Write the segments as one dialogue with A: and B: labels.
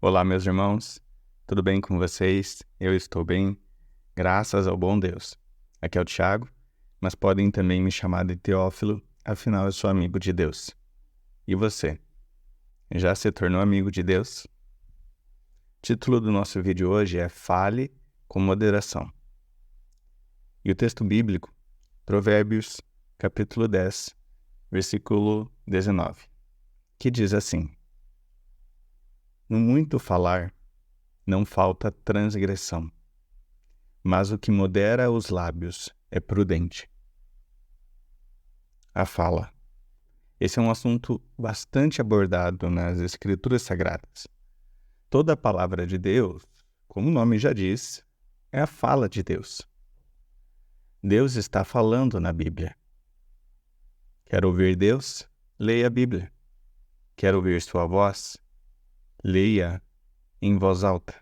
A: Olá, meus irmãos, tudo bem com vocês? Eu estou bem, graças ao bom Deus. Aqui é o Thiago, mas podem também me chamar de Teófilo, afinal eu sou amigo de Deus. E você? Já se tornou amigo de Deus? O título do nosso vídeo hoje é Fale com Moderação. E o texto bíblico, Provérbios, capítulo 10, versículo 19, que diz assim: No muito falar, não falta transgressão, mas o que modera os lábios é prudente. A fala. Esse é um assunto bastante abordado nas Escrituras Sagradas. Toda a palavra de Deus, como o nome já diz, é a fala de Deus. Deus está falando na Bíblia. Quer ouvir Deus? Leia a Bíblia. Quer ouvir sua voz? Leia em voz alta.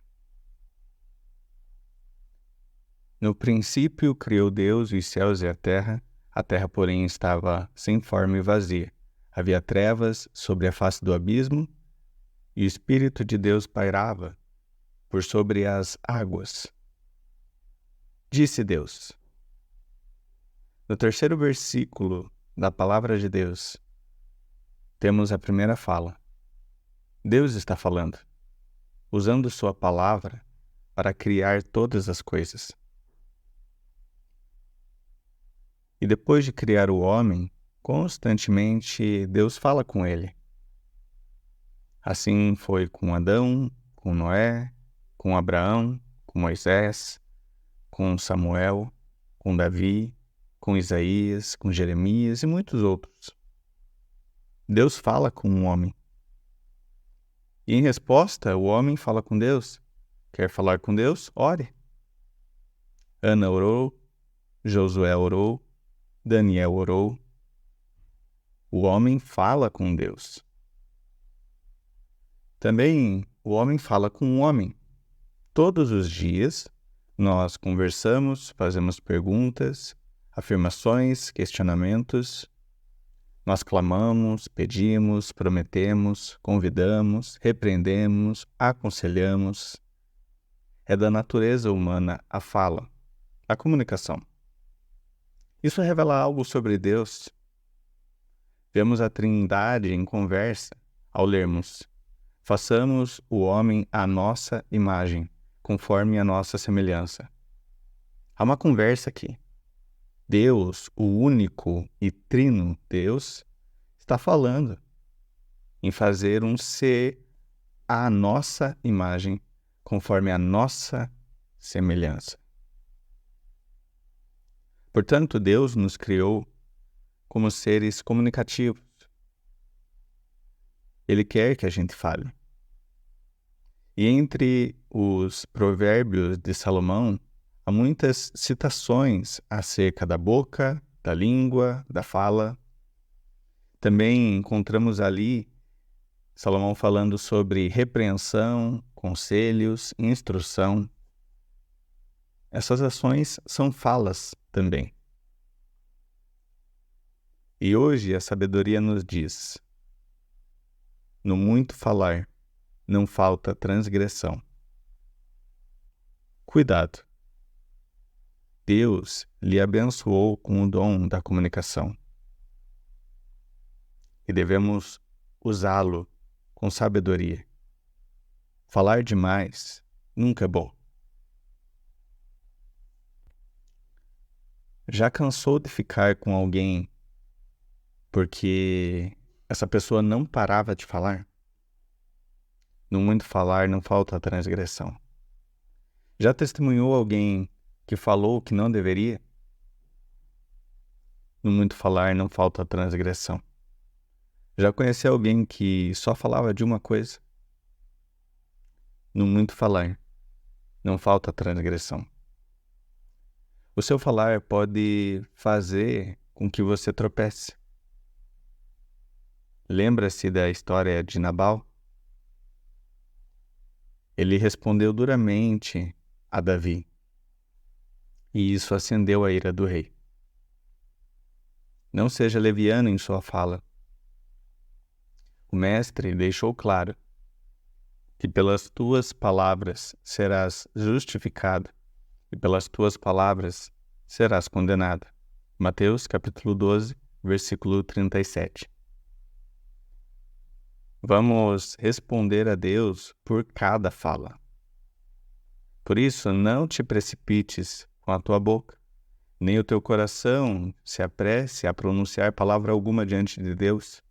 A: No princípio criou Deus os céus e a terra, porém estava sem forma e vazia. Havia trevas sobre a face do abismo, e o Espírito de Deus pairava por sobre as águas. Disse Deus. No terceiro versículo da palavra de Deus, temos a primeira fala. Deus está falando, usando sua palavra para criar todas as coisas. E depois de criar o homem, constantemente Deus fala com ele. Assim foi com Adão, com Noé, com Abraão, com Moisés, com Samuel, com Davi, com Isaías, com Jeremias e muitos outros. Deus fala com o homem. E em resposta, o homem fala com Deus. Quer falar com Deus? Ore. Ana orou, Josué orou, Daniel orou. O homem fala com Deus. Também o homem fala com o homem. Todos os dias nós conversamos, fazemos perguntas, afirmações, questionamentos. Nós clamamos, pedimos, prometemos, convidamos, repreendemos, aconselhamos. É da natureza humana a fala, a comunicação. Isso revela algo sobre Deus. Vemos a Trindade em conversa ao lermos: façamos o homem à nossa imagem, conforme a nossa semelhança. Há uma conversa aqui. Deus, o único e trino Deus, está falando em fazer um ser à nossa imagem, conforme a nossa semelhança. Portanto, Deus nos criou como seres comunicativos. Ele quer que a gente fale. E entre os provérbios de Salomão, há muitas citações acerca da boca, da língua, da fala. Também encontramos ali Salomão falando sobre repreensão, conselhos, instrução. Essas ações são falas também. E hoje a sabedoria nos diz: no muito falar, não falta transgressão. Cuidado! Deus lhe abençoou com o dom da comunicação. E devemos usá-lo com sabedoria. Falar demais nunca é bom. Já cansou de ficar com alguém porque essa pessoa não parava de falar? No muito falar não falta transgressão. Já testemunhou alguém que falou o que não deveria? No muito falar não falta transgressão. Já conheceu alguém que só falava de uma coisa? No muito falar não falta transgressão. O seu falar pode fazer com que você tropece. Lembra-se da história de Nabal? Ele respondeu duramente a Davi, e isso acendeu a ira do rei. Não seja leviano em sua fala. O mestre deixou claro que pelas tuas palavras serás justificado e pelas tuas palavras serás condenado. Mateus capítulo 12, versículo 37. Vamos responder a Deus por cada fala. Por isso, não te precipites com a tua boca, nem o teu coração se apresse a pronunciar palavra alguma diante de Deus,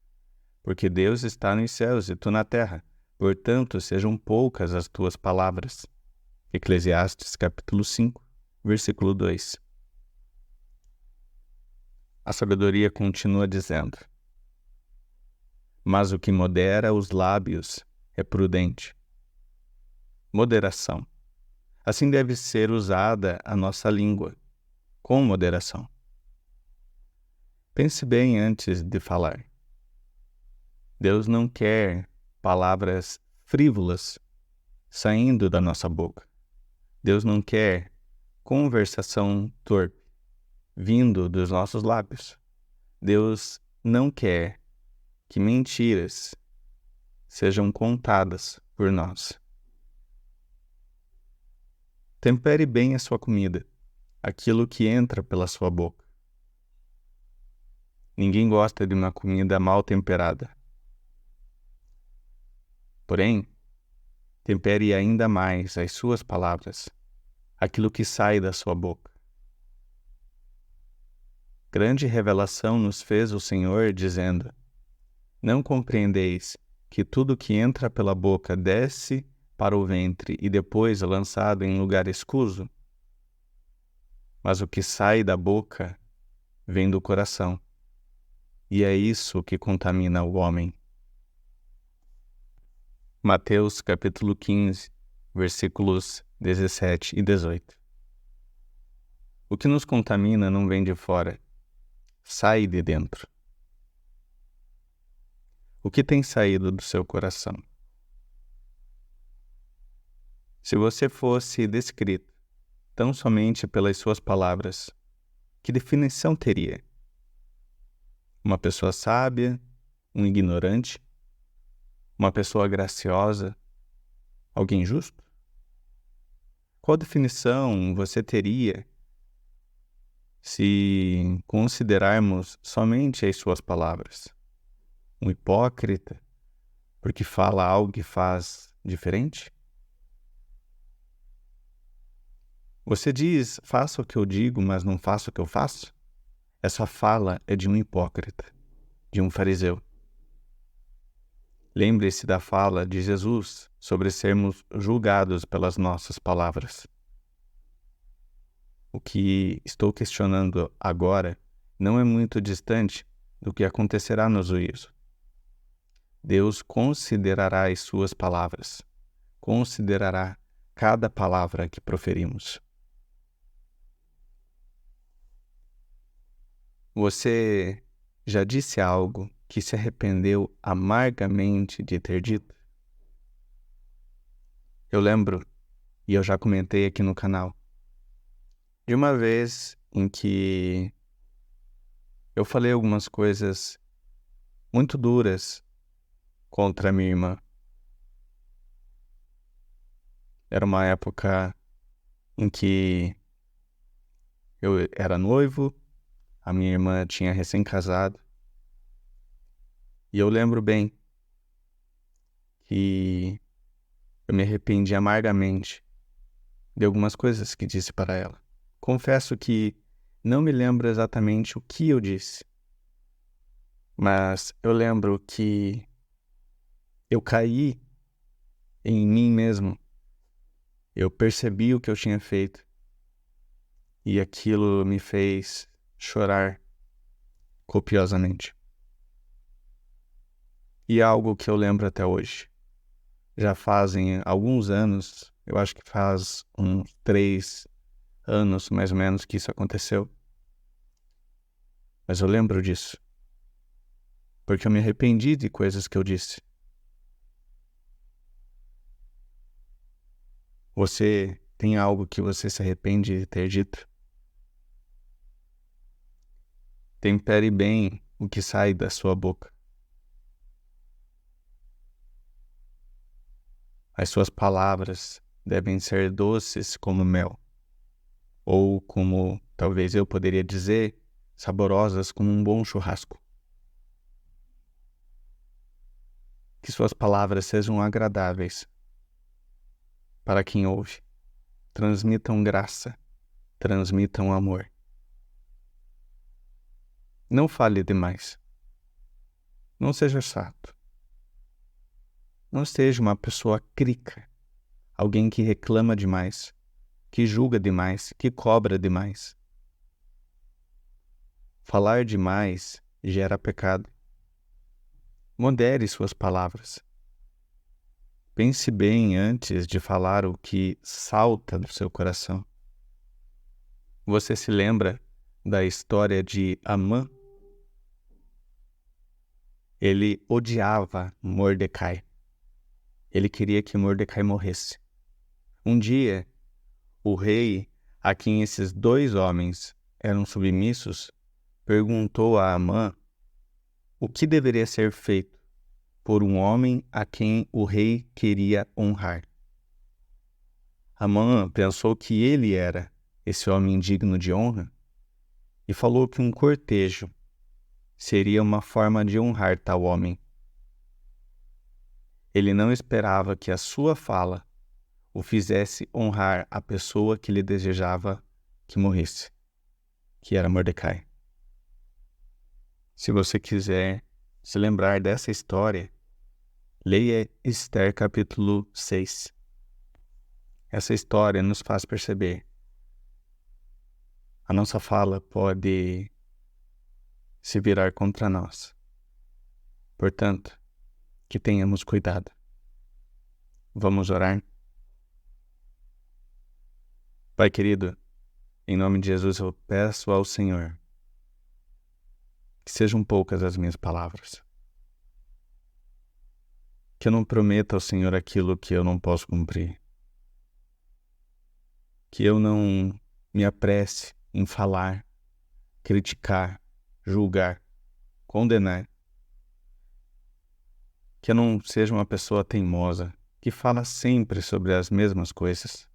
A: porque Deus está nos céus e tu na terra, portanto, sejam poucas as tuas palavras. Eclesiastes capítulo 5, versículo 2. A sabedoria continua dizendo: mas o que modera os lábios é prudente. Moderação. Assim deve ser usada a nossa língua, com moderação. Pense bem antes de falar. Deus não quer palavras frívolas saindo da nossa boca. Deus não quer conversação torpe vindo dos nossos lábios. Deus não quer que mentiras sejam contadas por nós. Tempere bem a sua comida, aquilo que entra pela sua boca. Ninguém gosta de uma comida mal temperada. Porém, tempere ainda mais as suas palavras, aquilo que sai da sua boca. Grande revelação nos fez o Senhor, dizendo: não compreendeis que tudo que entra pela boca desce para o ventre e depois é lançado em lugar escuso? Mas o que sai da boca vem do coração, e é isso que contamina o homem. Mateus capítulo 15, versículos 17 e 18. O que nos contamina não vem de fora, sai de dentro. O que tem saído do seu coração? Se você fosse descrito tão somente pelas suas palavras, que definição teria? Uma pessoa sábia, um ignorante, uma pessoa graciosa, alguém justo? Qual definição você teria se considerarmos somente as suas palavras? Um hipócrita, porque fala algo que faz diferente? Você diz, faça o que eu digo, mas não faça o que eu faço? Essa fala é de um hipócrita, de um fariseu. Lembre-se da fala de Jesus sobre sermos julgados pelas nossas palavras. O que estou questionando agora não é muito distante do que acontecerá no juízo. Deus considerará as suas palavras, considerará cada palavra que proferimos. Você já disse algo que se arrependeu amargamente de ter dito? Eu lembro, e eu já comentei aqui no canal, de uma vez em que eu falei algumas coisas muito duras contra a minha irmã. Era uma época em que eu era noivo, a minha irmã tinha recém-casado, e eu lembro bem que eu me arrependi amargamente de algumas coisas que disse para ela. Confesso que não me lembro exatamente o que eu disse, mas eu lembro que eu caí em mim mesmo. Eu percebi o que eu tinha feito e aquilo me fez chorar copiosamente. E é algo que eu lembro até hoje. Já fazem alguns anos, eu acho que faz uns 3 anos mais ou menos que isso aconteceu. Mas eu lembro disso, porque eu me arrependi de coisas que eu disse. Você tem algo que você se arrepende de ter dito? Tempere bem o que sai da sua boca. As suas palavras devem ser doces como mel, ou como talvez eu poderia dizer, saborosas como um bom churrasco. Que suas palavras sejam agradáveis para quem ouve, transmitam graça, transmitam amor. Não fale demais. Não seja chato. Não seja uma pessoa crica, alguém que reclama demais, que julga demais, que cobra demais. Falar demais gera pecado. Modere suas palavras. Pense bem antes de falar o que salta do seu coração. Você se lembra da história de Amã? Ele odiava Mordecai. Ele queria que Mordecai morresse. Um dia, o rei, a quem esses dois homens eram submissos, perguntou a Amã o que deveria ser feito por um homem a quem o rei queria honrar. Amã pensou que ele era esse homem digno de honra e falou que um cortejo seria uma forma de honrar tal homem. Ele não esperava que a sua fala o fizesse honrar a pessoa que ele desejava que morresse, que era Mordecai. Se você quiser se lembrar dessa história, leia Esther capítulo 6. Essa história nos faz perceber a nossa fala pode se virar contra nós. Portanto, que tenhamos cuidado. Vamos orar? Pai querido, em nome de Jesus eu peço ao Senhor que sejam poucas as minhas palavras. Que eu não prometa ao Senhor aquilo que eu não posso cumprir. Que eu não me apresse em falar, criticar, julgar, condenar. Que eu não seja uma pessoa teimosa, que fala sempre sobre as mesmas coisas.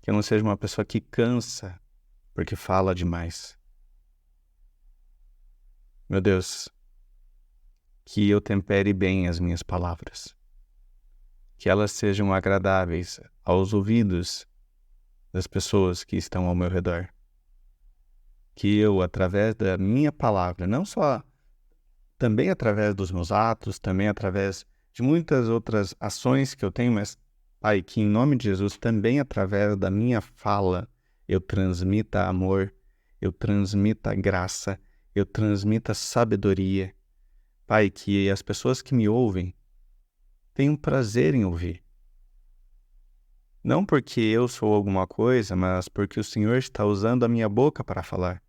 A: Que eu não seja uma pessoa que cansa porque fala demais. Meu Deus, que eu tempere bem as minhas palavras. Que elas sejam agradáveis aos ouvidos das pessoas que estão ao meu redor. Que eu, através da minha palavra, não só também através dos meus atos, também através de muitas outras ações que eu tenho, mas, Pai, que em nome de Jesus, também através da minha fala, eu transmita amor, eu transmita graça, eu transmita sabedoria. Pai, que as pessoas que me ouvem tenham prazer em ouvir. Não porque eu sou alguma coisa, mas porque o Senhor está usando a minha boca para falar.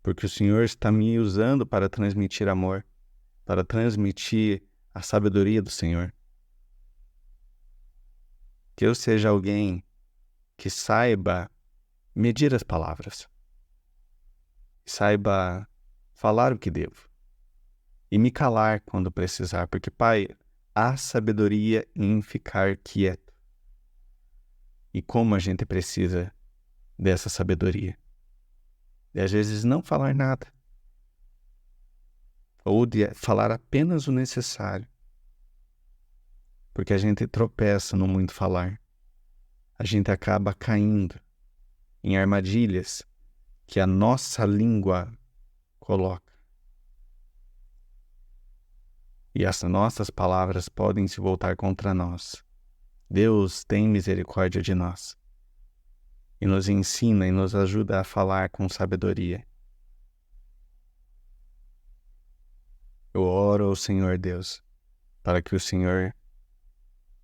A: Porque o Senhor está me usando para transmitir amor, para transmitir a sabedoria do Senhor. Que eu seja alguém que saiba medir as palavras, saiba falar o que devo e me calar quando precisar, porque, Pai, há sabedoria em ficar quieto. E como a gente precisa dessa sabedoria. E às vezes não falar nada. Ou de falar apenas o necessário. Porque a gente tropeça no muito falar. A gente acaba caindo em armadilhas que a nossa língua coloca. E as nossas palavras podem se voltar contra nós. Deus tem misericórdia de nós. E nos ensina e nos ajuda a falar com sabedoria. Eu oro ao Senhor Deus, para que o Senhor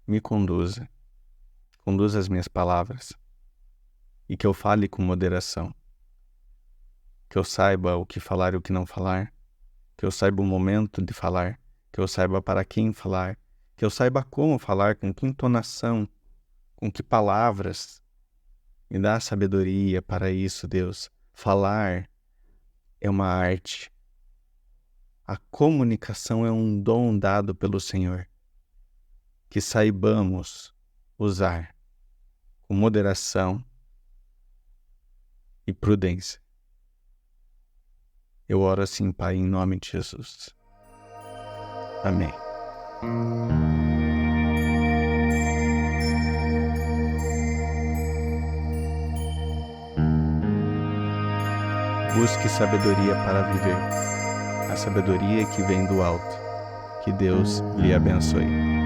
A: me conduza as minhas palavras, e que eu fale com moderação, que eu saiba o que falar e o que não falar, que eu saiba o momento de falar, que eu saiba para quem falar, que eu saiba como falar, com que entonação, com que palavras. Me dá sabedoria para isso, Deus. Falar é uma arte. A comunicação é um dom dado pelo Senhor. que saibamos usar com moderação e prudência. Eu oro assim, Pai, em nome de Jesus. Amém. Busque sabedoria para viver, a sabedoria que vem do alto. Que Deus lhe abençoe.